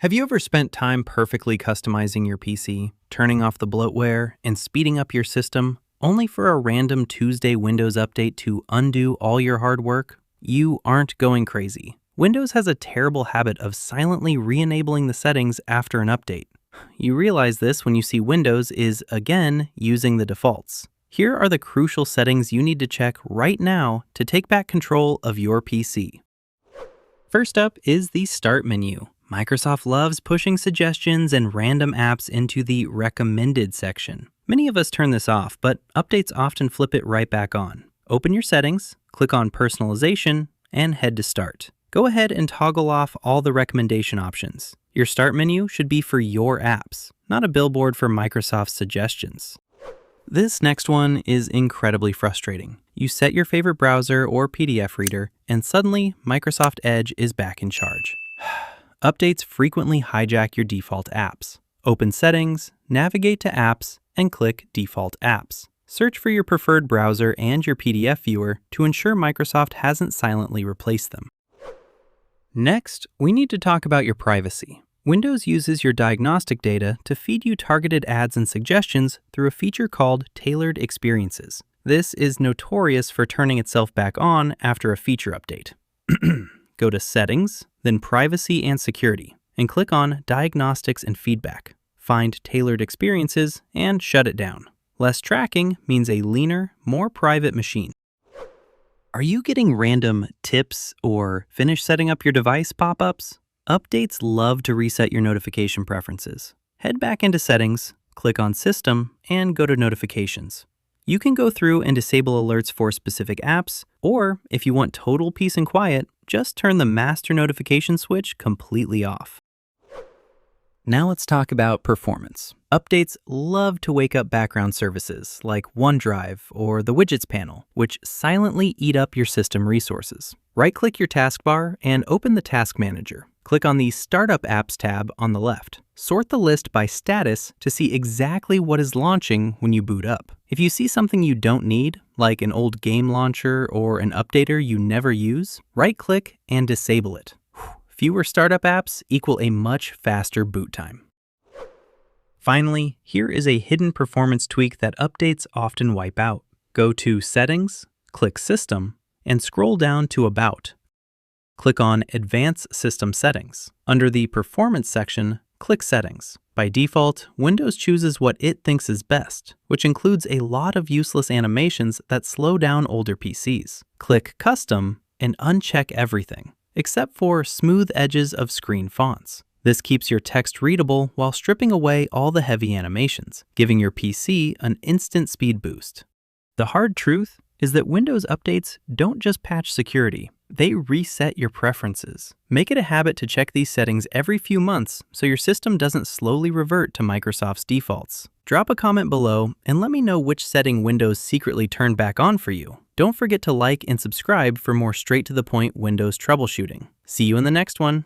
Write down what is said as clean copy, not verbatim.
Have you ever spent time perfectly customizing your PC, turning off the bloatware, and speeding up your system, only for a random Tuesday Windows update to undo all your hard work? You aren't going crazy. Windows has a terrible habit of silently re-enabling the settings after an update. You realize this when you see Windows is, again, using the defaults. Here are the crucial settings you need to check right now to take back control of your PC. First up is the Start menu. Microsoft loves pushing suggestions and random apps into the Recommended section. Many of us turn this off, but updates often flip it right back on. Open your settings, click on Personalization, and head to Start. Go ahead and toggle off all the recommendation options. Your Start menu should be for your apps, not a billboard for Microsoft's suggestions. This next one is incredibly frustrating. You set your favorite browser or PDF reader, and suddenly Microsoft Edge is back in charge. Updates frequently hijack your default apps. Open Settings, navigate to Apps, and click Default Apps. Search for your preferred browser and your PDF viewer to ensure Microsoft hasn't silently replaced them. Next, we need to talk about your privacy. Windows uses your diagnostic data to feed you targeted ads and suggestions through a feature called Tailored Experiences. This is notorious for turning itself back on after a feature update. Go to Settings, then Privacy and Security, and click on Diagnostics and Feedback. Find Tailored Experiences and shut it down. Less tracking means a leaner, more private machine. Are you getting random tips or finish setting up your device pop-ups? Updates love to reset your notification preferences. Head back into Settings, click on System, and go to Notifications. You can go through and disable alerts for specific apps, or if you want total peace and quiet, just turn the master notification switch completely off. Now let's talk about performance. Updates love to wake up background services like OneDrive or the Widgets panel, which silently eat up your system resources. Right-click your taskbar and open the Task Manager. Click on the Startup Apps tab on the left. Sort the list by status to see exactly what is launching when you boot up. If you see something you don't need, like an old game launcher or an updater you never use, right-click and disable it. Fewer startup apps equal a much faster boot time. Finally, here is a hidden performance tweak that updates often wipe out. Go to Settings, click System, and scroll down to About. Click on Advanced System Settings. Under the Performance section, click Settings. By default, Windows chooses what it thinks is best, which includes a lot of useless animations that slow down older PCs. Click Custom and uncheck everything, except for smooth edges of screen fonts. This keeps your text readable while stripping away all the heavy animations, giving your PC an instant speed boost. The hard truth is that Windows updates don't just patch security, they reset your preferences. Make it a habit to check these settings every few months so your system doesn't slowly revert to Microsoft's defaults. Drop a comment below and let me know which setting Windows secretly turned back on for you. Don't forget to like and subscribe for more straight-to-the-point Windows troubleshooting. See you in the next one.